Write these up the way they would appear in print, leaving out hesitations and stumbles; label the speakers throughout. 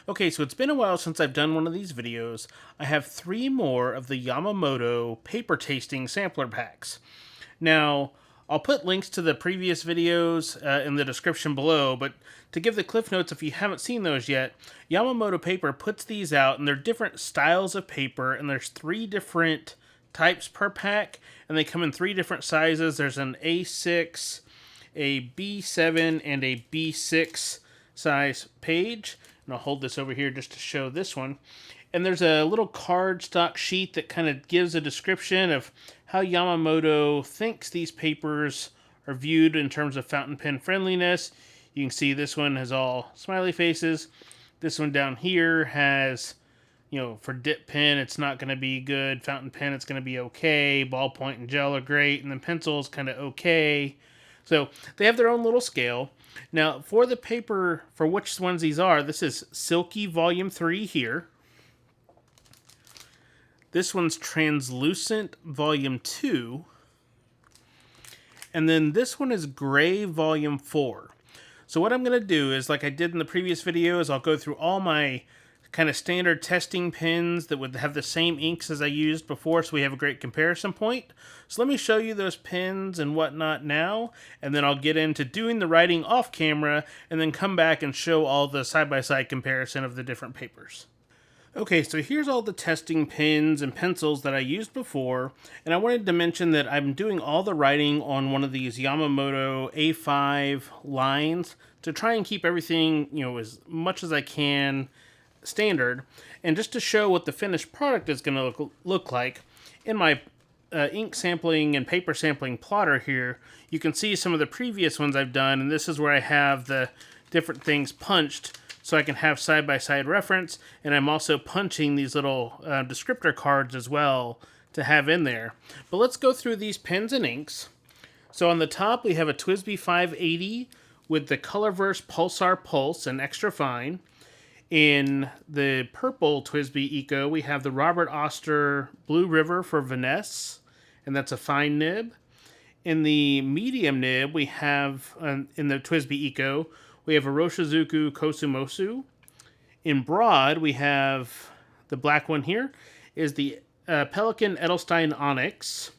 Speaker 1: Okay, so it's been a while since I've done one of these videos. I have 3 more of the Yamamoto Paper Tasting sampler packs. Now, I'll put links to the previous videos in the description below, but to give the cliff notes if you haven't seen those yet, Yamamoto Paper puts these out, and they're different styles of paper, and there's 3 different types per pack, and they come in 3 different sizes. There's an A6, a B7, and a B6 size page. And I'll hold this over here just to show this one. And there's a little cardstock sheet that kind of gives a description of how Yamamoto thinks these papers are viewed in terms of fountain pen friendliness. You can see this one has all smiley faces. This one down here has, for dip pen, it's not going to be good. Fountain pen, it's going to be okay. Ballpoint and gel are great. And then pencil is kind of okay. So they have their own little scale. Now, for the paper, for which ones these are, this is Silky Volume 3 here. This one's Translucent Volume 2. And then this one is Gray Volume 4. So what I'm going to do is, like I did in the previous videos, I'll go through all my kind of standard testing pens that would have the same inks as I used before, so we have a great comparison point. So let me show you those pens and whatnot now, and then I'll get into doing the writing off camera, and then come back and show all the side-by-side comparison of the different papers. Okay, so here's all the testing pens and pencils that I used before, and I wanted to mention that I'm doing all the writing on one of these Yamamoto A5 lines to try and keep everything, as much as I can standard. And just to show what the finished product is going to look like, in my ink sampling and paper sampling plotter here, you can see some of the previous ones I've done, and this is where I have the different things punched so I can have side-by-side reference, and I'm also punching these little descriptor cards as well to have in there. But let's go through these pens and inks. So on the top we have a TWSBI 580 with the Colorverse Pulsar Pulse and extra fine. In the purple TWSBI Eco, we have the Robert Oster Blue River for Vanessa, and that's a fine nib. In the medium nib, we have, in the TWSBI Eco, we have a Roshizuku Kosumosu. In broad, we have the black one here, is the Pelikan Edelstein Onyx.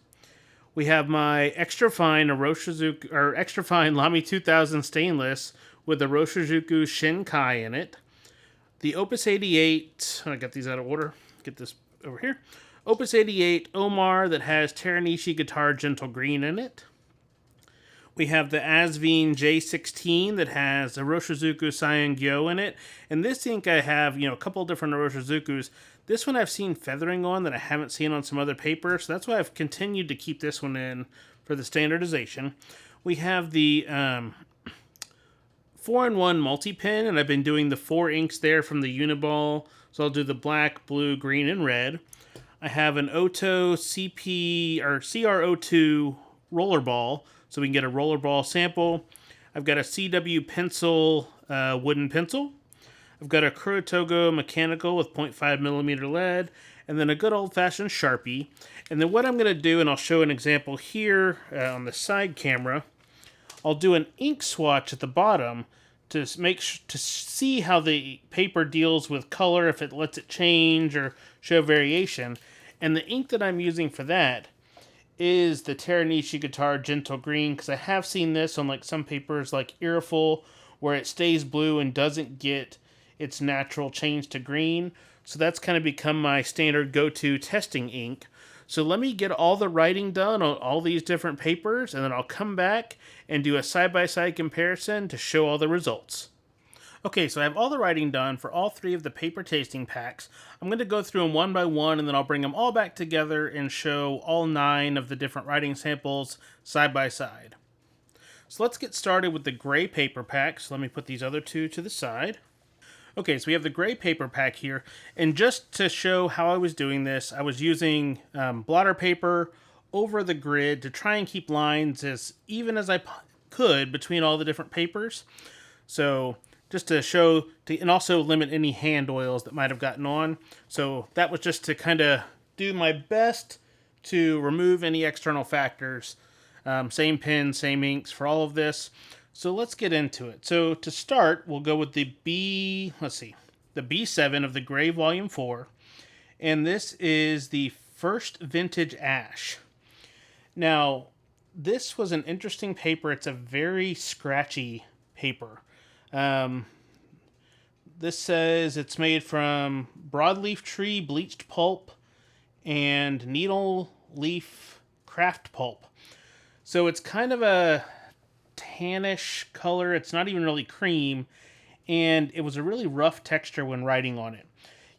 Speaker 1: We have my extra fine extra fine Lamy 2000 stainless with the Roshizuku Shinkai in it. The Opus 88, I got these out of order, get this over here. Opus 88 Omar that has Teranishi Guitar Gentle Green in it. We have the Asvine J16 that has a Roshizuku Cyangyo in it. And this ink I have, a couple different Roshizukus. This one I've seen feathering on that I haven't seen on some other paper, so that's why I've continued to keep this one in for the standardization. We have the 4-in-1 multi-pen, and I've been doing the 4 inks there from the Uniball. So I'll do the black, blue, green, and red. I have an Oto CR02 rollerball, so we can get a rollerball sample. I've got a CW pencil, wooden pencil. I've got a Kurotogo mechanical with 0.5mm lead, and then a good old-fashioned Sharpie. And then what I'm going to do, and I'll show an example here on the side camera, I'll do an ink swatch at the bottom to see how the paper deals with color, if it lets it change or show variation. And the ink that I'm using for that is the Teranishi Guitar Gentle Green, because I have seen this on some papers like Irreful, where it stays blue and doesn't get its natural change to green. So that's kind of become my standard go-to testing ink. So let me get all the writing done on all these different papers, and then I'll come back and do a side-by-side comparison to show all the results. Okay, so I have all the writing done for all 3 of the paper tasting packs. I'm going to go through them one by one, and then I'll bring them all back together and show all 9 of the different writing samples side by side. So let's get started with the gray paper pack. So let me put these other 2 to the side. Okay, so we have the gray paper pack here, and just to show how I was doing this, I was using blotter paper over the grid to try and keep lines as even as I could between all the different papers. So just to show, and also limit any hand oils that might have gotten on. So that was just to kind of do my best to remove any external factors. Same pen, same inks for all of this. So let's get into it. So to start, we'll go with the the B7 of the Grey Volume 4. And this is the first vintage ash. Now, this was an interesting paper. It's a very scratchy paper. This says it's made from broadleaf tree bleached pulp and needle leaf craft pulp. So it's kind of a tannish color. It's not even really cream. And it was a really rough texture when writing on it.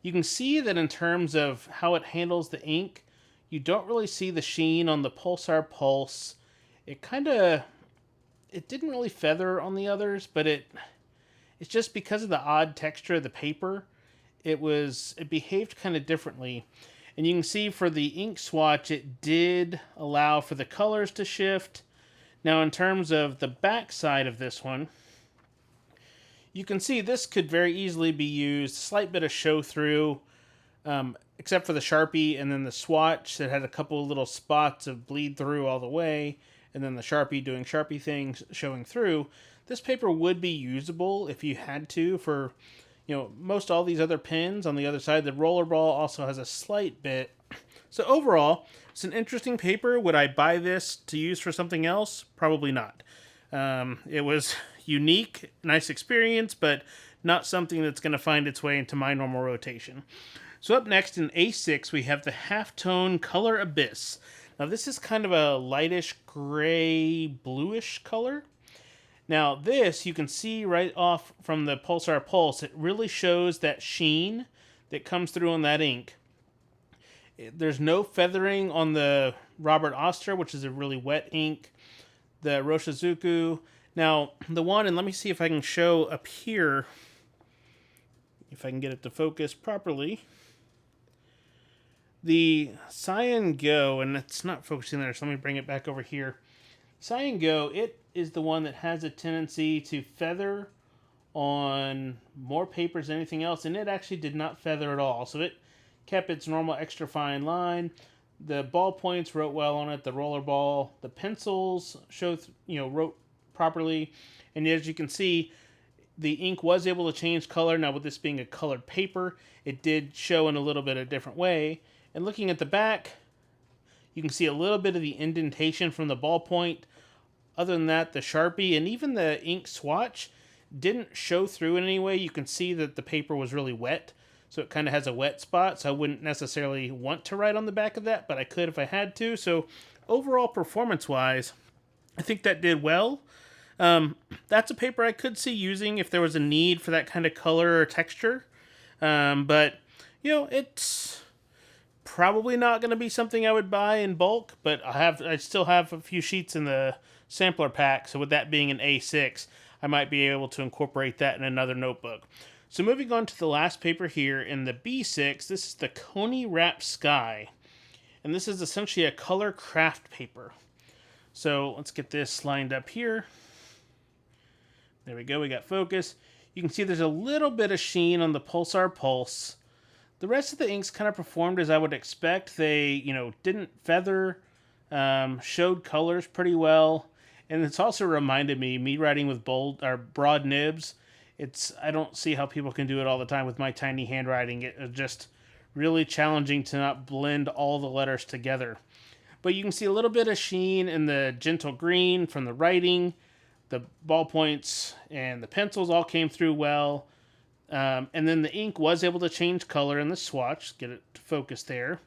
Speaker 1: You can see that in terms of how it handles the ink, you don't really see the sheen on the Pulsar Pulse. It didn't really feather on the others, but it's just because of the odd texture of the paper, it behaved kind of differently. And you can see for the ink swatch, it did allow for the colors to shift. Now, in terms of the back side of this one, you can see this could very easily be used. A slight bit of show through, except for the Sharpie and then the swatch that had a couple of little spots of bleed through all the way, and then the Sharpie doing Sharpie things showing through. This paper would be usable if you had to for, most all these other pens on the other side. The rollerball also has a slight bit. So overall, it's an interesting paper. Would I buy this to use for something else? Probably not. It was unique, nice experience, but not something that's going to find its way into my normal rotation. So up next in A6, we have the Halftone Color Abyss. Now this is kind of a lightish gray, bluish color. Now this, you can see right off from the Pulsar Pulse, it really shows that sheen that comes through on that ink. There's no feathering on the Robert Oster, which is a really wet ink. The Roshizuku. Now, the one, and let me see if I can show up here, if I can get it to focus properly. The Cyan Go, and it's not focusing there, so let me bring it back over here. Cyan Go, it is the one that has a tendency to feather on more papers than anything else, and it actually did not feather at all. So it kept its normal extra fine line. The ballpoints wrote well on it, the roller ball. The pencils wrote properly. And as you can see, the ink was able to change color. Now, with this being a colored paper, it did show in a little bit of a different way. And looking at the back, you can see a little bit of the indentation from the ballpoint. Other than that, the Sharpie and even the ink swatch didn't show through in any way. You can see that the paper was really wet. So it kind of has a wet spot, so I wouldn't necessarily want to write on the back of that, but I could if I had to. So overall, performance-wise, I think that did well. That's a paper I could see using if there was a need for that kind of color or texture. But, it's probably not going to be something I would buy in bulk, but I still have a few sheets in the sampler pack, so with that being an A6, I might be able to incorporate that in another notebook. So moving on to the last paper here in the B6, this is the Coney Wrap Sky. And this is essentially a color craft paper. So let's get this lined up here. There we go, we got focus. You can see there's a little bit of sheen on the Pulsar Pulse. The rest of the inks kind of performed as I would expect. They, didn't feather, showed colors pretty well. And it's also reminded me writing with broad nibs, I don't see how people can do it all the time with my tiny handwriting. It's just really challenging to not blend all the letters together. But you can see a little bit of sheen in the gentle green from the writing. The ballpoints and the pencils all came through well. And then the ink was able to change color in the swatch. Get it to focus there.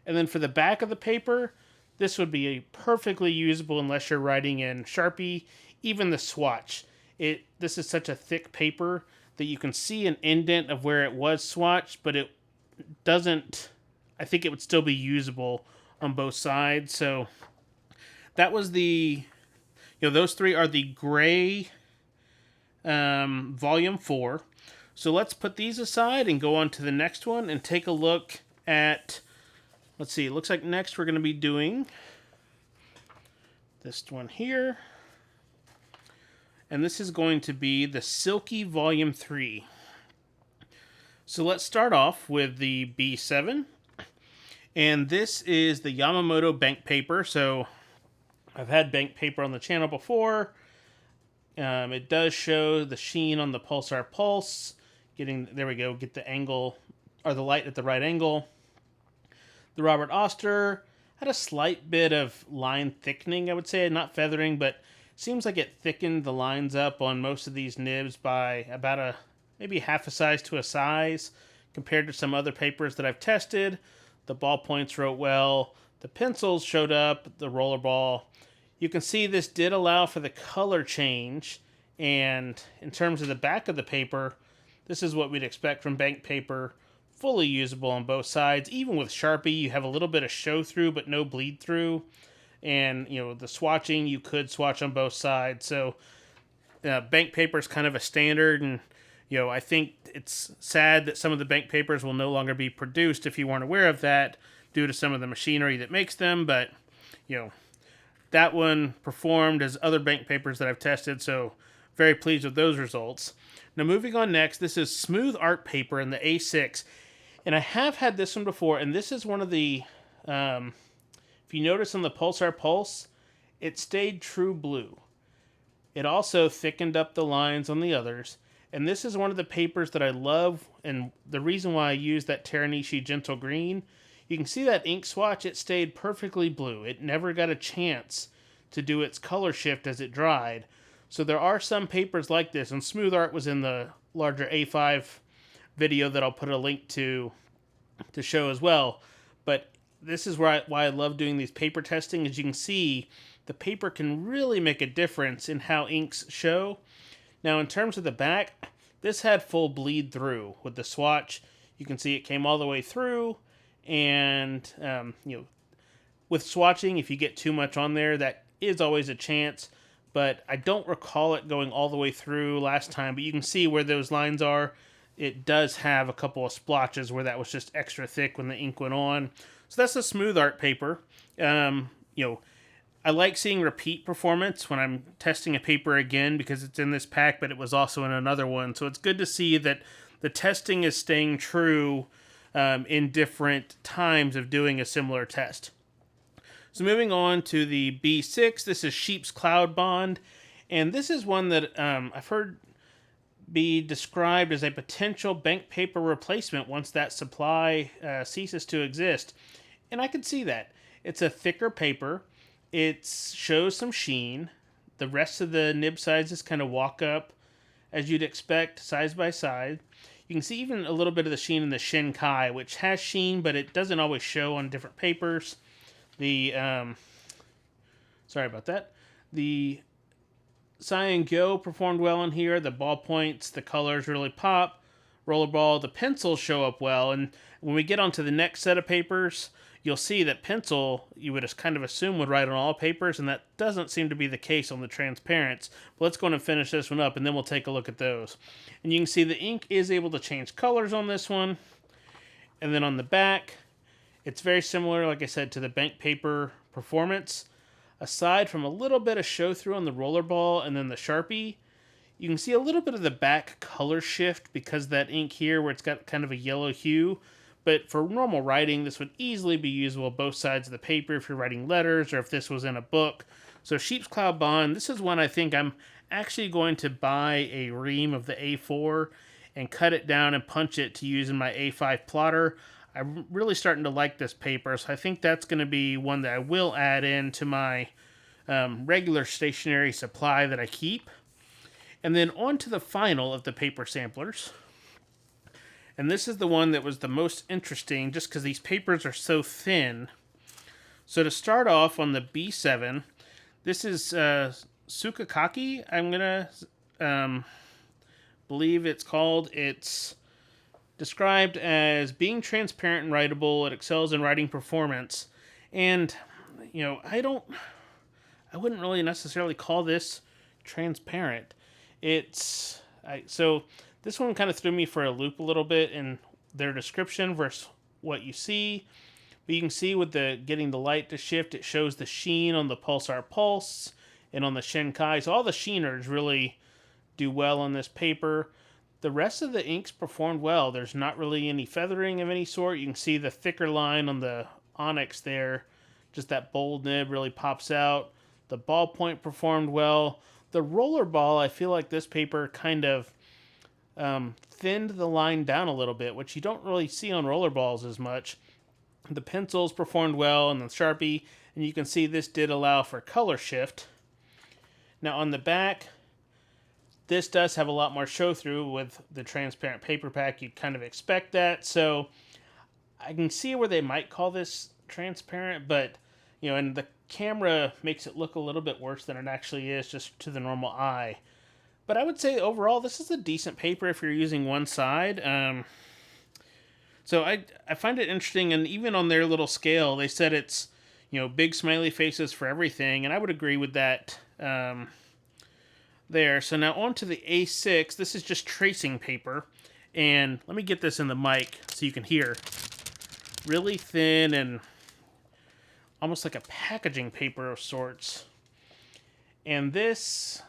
Speaker 1: And then for the back of the paper, this would be perfectly usable unless you're writing in Sharpie. Even the swatch. This is such a thick paper that you can see an indent of where it was swatched, but it doesn't. I think it would still be usable on both sides. So that was those three are the Grey Volume 4. So let's put these aside and go on to the next one and take a look at, let's see, it looks like next we're going to be doing this one here. And this is going to be the Silky Volume 3. So let's start off with the B7. And this is the Yamamoto bank paper. So I've had bank paper on the channel before. It does show the sheen on the Pulsar Pulse. there we go, get the angle, or the light at the right angle. The Robert Oster had a slight bit of line thickening, I would say, not feathering, but seems like it thickened the lines up on most of these nibs by about maybe half a size to a size compared to some other papers that I've tested. The ballpoints wrote well, the pencils showed up, the rollerball. You can see this did allow for the color change, and in terms of the back of the paper, this is what we'd expect from bank paper. Fully usable on both sides. Even with Sharpie, you have a little bit of show through but no bleed through. And, the swatching, you could swatch on both sides. So, bank paper is kind of a standard. And, I think it's sad that some of the bank papers will no longer be produced if you weren't aware of that due to some of the machinery that makes them. But, that one performed as other bank papers that I've tested. So, very pleased with those results. Now, moving on next, this is Smooth Art Paper in the A6. And I have had this one before, and this is one of the, if you notice on the Pulsar Pulse, it stayed true blue. It also thickened up the lines on the others, and this is one of the papers that I love, and the reason why I use that Teranishi Gentle Green, you can see that ink swatch, it stayed perfectly blue. It never got a chance to do its color shift as it dried. So there are some papers like this, and Smooth Art was in the larger A5 video that I'll put a link to show as well. But this is why I love doing these paper testing. As you can see, the paper can really make a difference in how inks show. Now, in terms of the back, this had full bleed through with the swatch. You can see it came all the way through, and with swatching, if you get too much on there, that is always a chance. But I don't recall it going all the way through last time. But you can see where those lines are. It does have a couple of splotches where that was just extra thick when the ink went on. So that's a Smooth Art paper. I like seeing repeat performance when I'm testing a paper again because it's in this pack, but it was also in another one. So it's good to see that the testing is staying true in different times of doing a similar test. So moving on to the B6, this is Sheep's Cloud Bond. And this is one that I've heard be described as a potential bank paper replacement once that supply ceases to exist. And I can see that. It's a thicker paper. It shows some sheen. The rest of the nib sizes kind of walk up as you'd expect, size by side. You can see even a little bit of the sheen in the Shinkai, which has sheen, but it doesn't always show on different papers. The, sorry about that. The Cyangyo performed well in here. The ballpoints, the colors really pop. Rollerball, the pencils show up well. And when we get onto the next set of papers, you'll see that pencil, you would just kind of assume would write on all papers, and that doesn't seem to be the case on the transparents. But let's go on and finish this one up, and then we'll take a look at those. And you can see the ink is able to change colors on this one. And then on the back, it's very similar, like I said, to the bank paper performance. Aside from a little bit of show through on the rollerball and then the Sharpie, you can see a little bit of the back color shift because that ink here where it's got kind of a yellow hue. But for normal writing, this would easily be usable both sides of the paper if you're writing letters or if this was in a book. So Sheep's Cloud Bond, this is one I think I'm actually going to buy a ream of the A4 and cut it down and punch it to use in my A5 plotter. I'm really starting to like this paper, so I think that's going to be one that I will add into my regular stationery supply that I keep. And then on to the final of the paper samplers. And this is the one that was the most interesting just because these papers are so thin. So to start off on the B7, this is Sukakaki, I'm going to believe it's called. It's described as being transparent and writable. It excels in writing performance. And, I wouldn't really necessarily call this transparent. So this one kind of threw me for a loop a little bit in their description versus what you see. But you can see with getting the light to shift, it shows the sheen on the Pulsar Pulse and on the Shinkai. So all the sheeners really do well on this paper. The rest of the inks performed well. There's not really any feathering of any sort. You can see the thicker line on the Onyx there. Just that bold nib really pops out. The ballpoint performed well. The rollerball, I feel like this paper kind of thinned the line down a little bit, which you don't really see on rollerballs as much. The pencils performed well and the Sharpie, and you can see this did allow for color shift. Now on the back, this does have a lot more show through with the transparent paper pack. You'd kind of expect that, so I can see where they might call this transparent, but you know, and the camera makes it look a little bit worse than it actually is just to the normal eye. But I would say overall, this is a decent paper if you're using one side. So I find it interesting, and even on their little scale, they said it's, you know, big smiley faces for everything, and I would agree with that there. So now on to the A6. This is just tracing paper, and let me get this in the mic so you can hear. Really thin and almost like a packaging paper of sorts. And this,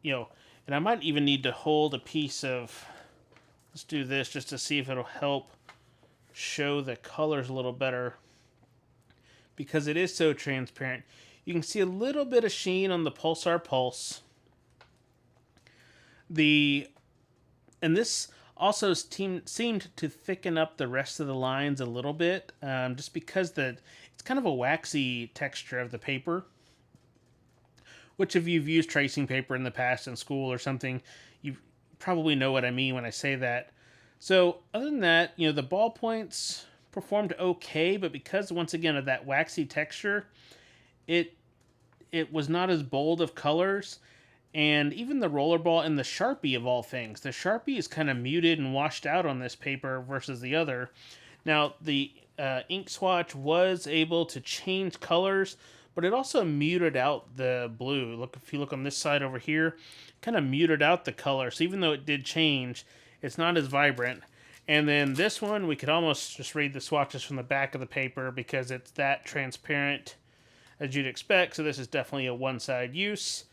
Speaker 1: you know, and I might even need to hold a piece of, let's do this just to see if it'll help show the colors a little better, because it is so transparent. You can see a little bit of sheen on the Pulsar Pulse. And this also seemed to thicken up the rest of the lines a little bit, just because it's kind of a waxy texture of the paper. Which, if you've used tracing paper in the past in school or something, you probably know what I mean when I say that. So, other than that, you know, the ballpoints performed okay, but because, once again, of that waxy texture, it was not as bold of colors. And even the rollerball and the Sharpie, of all things, the Sharpie is kind of muted and washed out on this paper versus the other. Now, the ink swatch was able to change colors, but it also muted out the blue. Look, if you look on this side over here, kind of muted out the color. So even though it did change, it's not as vibrant. And then this one, we could almost just read the swatches from the back of the paper because it's that transparent as you'd expect. So this is definitely a one-side use.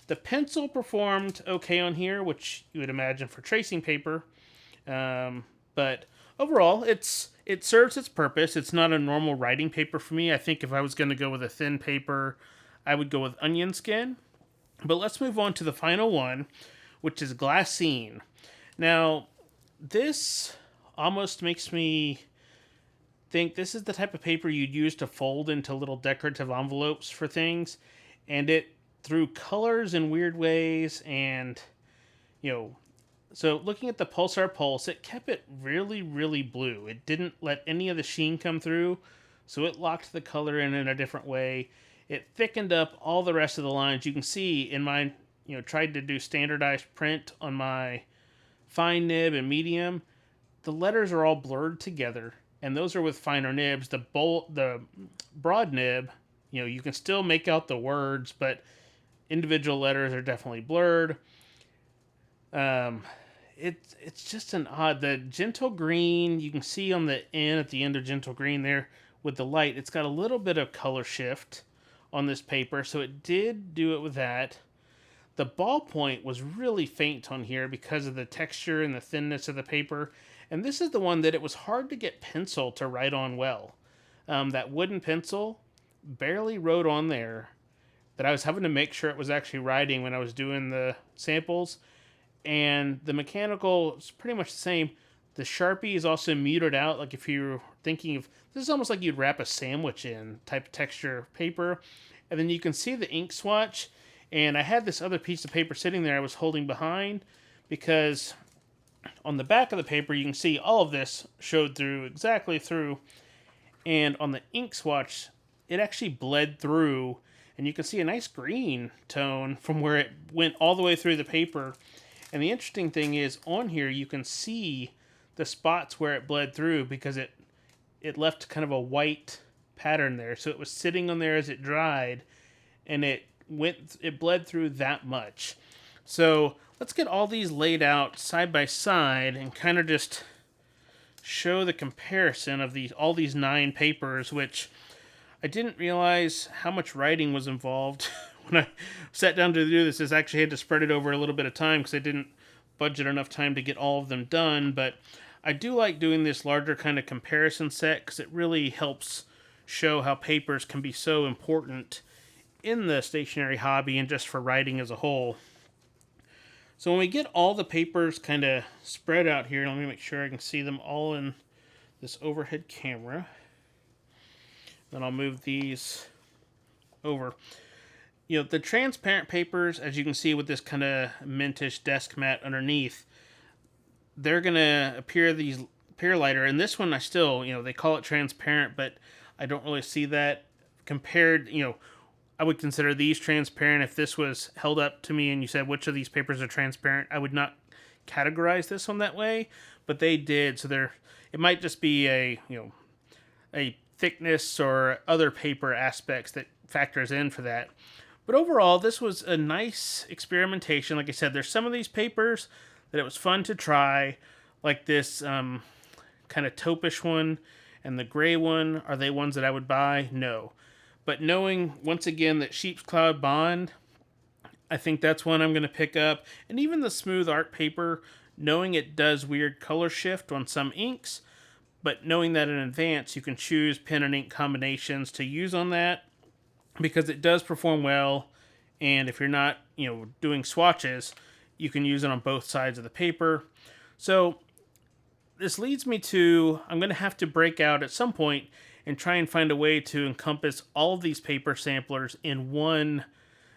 Speaker 1: The pencil performed okay on here, which you would imagine for tracing paper. But overall, it serves its purpose. It's not a normal writing paper for me. I think if I was going to go with a thin paper, I would go with onion skin. But let's move on to the final one, which is glassine. Now, this almost makes me think this is the type of paper you'd use to fold into little decorative envelopes for things. And it threw colors in weird ways, and, you know, so looking at the Pulsar Pulse, it kept it really, really blue. It didn't let any of the sheen come through, so it locked the color in a different way. It thickened up all the rest of the lines. You can see in my, you know, tried to do standardized print on my fine nib and medium. The letters are all blurred together, and those are with finer nibs. The broad nib, you know, you can still make out the words, but individual letters are definitely blurred. It's just an odd, the gentle green, you can see on the end, at the end of gentle green there with the light, it's got a little bit of color shift on this paper, so it did do it with that. The ballpoint was really faint on here because of the texture and the thinness of the paper, and this is the one that it was hard to get pencil to write on well. That wooden pencil barely wrote on there, that I was having to make sure it was actually writing when I was doing the samples. And the mechanical is pretty much the same. The Sharpie is also muted out. Like if you're thinking of, this is almost like you'd wrap a sandwich in type of texture paper. And then you can see the ink swatch. And I had this other piece of paper sitting there I was holding behind, because on the back of the paper you can see all of this showed through, exactly through. And on the ink swatch, it actually bled through. And you can see a nice green tone from where it went all the way through the paper. And the interesting thing is, on here you can see the spots where it bled through, because it left kind of a white pattern there. So it was sitting on there as it dried, and it bled through that much. So let's get all these laid out side by side and kind of just show the comparison of all these 9 papers, which I didn't realize how much writing was involved when I sat down to do this. I actually had to spread it over a little bit of time because I didn't budget enough time to get all of them done. But I do like doing this larger kind of comparison set because it really helps show how papers can be so important in the stationery hobby and just for writing as a whole. So when we get all the papers kind of spread out here, let me make sure I can see them all in this overhead camera. Then I'll move these over. You know, the transparent papers, as you can see with this kind of mintish desk mat underneath, they're going to appear lighter. And this one, I still, they call it transparent, but I don't really see that compared, I would consider these transparent. If this was held up to me and you said, which of these papers are transparent, I would not categorize this one that way, but they did. So it might just be a thickness or other paper aspects that factors in for that. But overall, this was a nice experimentation. Like I said, there's some of these papers that it was fun to try, like this kind of taupish one and the gray one. Are they ones that I would buy? No. But knowing, once again, that Sheep's Cloud Bond, I think that's one I'm going to pick up. And even the smooth art paper, knowing it does weird color shift on some inks, but knowing that in advance, you can choose pen and ink combinations to use on that, because it does perform well. And if you're not, doing swatches, you can use it on both sides of the paper. So this leads me to, I'm going to have to break out at some point and try and find a way to encompass all of these paper samplers in one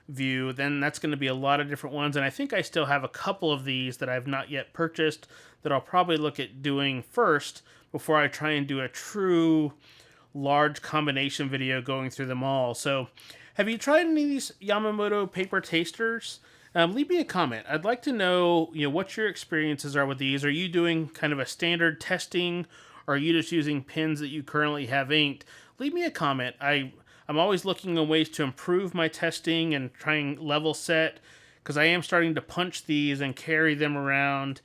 Speaker 1: view. Then that's going to be a lot of different ones. And I think I still have a couple of these that I've not yet purchased that I'll probably look at doing first before I try and do a true large combination video going through them all. So have you tried any of these Yamamoto Paper Tasters? Leave me a comment. I'd like to know, what your experiences are with these. Are you doing kind of a standard testing, or are you just using pens that you currently have inked? Leave me a comment. I'm always looking at ways to improve my testing and trying level set, because I am starting to punch these and carry them around.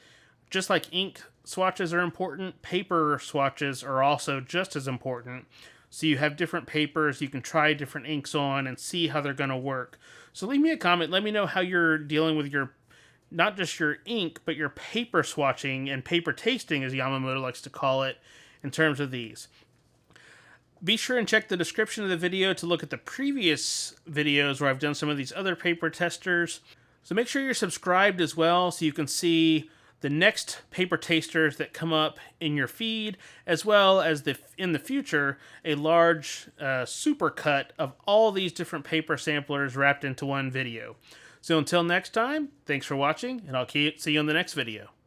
Speaker 1: Just like ink swatches are important, paper swatches are also just as important. So you have different papers, you can try different inks on and see how they're going to work. So leave me a comment. Let me know how you're dealing with your, not just your ink, but your paper swatching and paper tasting, as Yamamoto likes to call it, in terms of these. Be sure and check the description of the video to look at the previous videos where I've done some of these other paper testers. So make sure you're subscribed as well so you can see the next paper tasters that come up in your feed, as well as in the future, a large super cut of all these different paper samplers wrapped into one video. So until next time, thanks for watching, and I'll see you in the next video.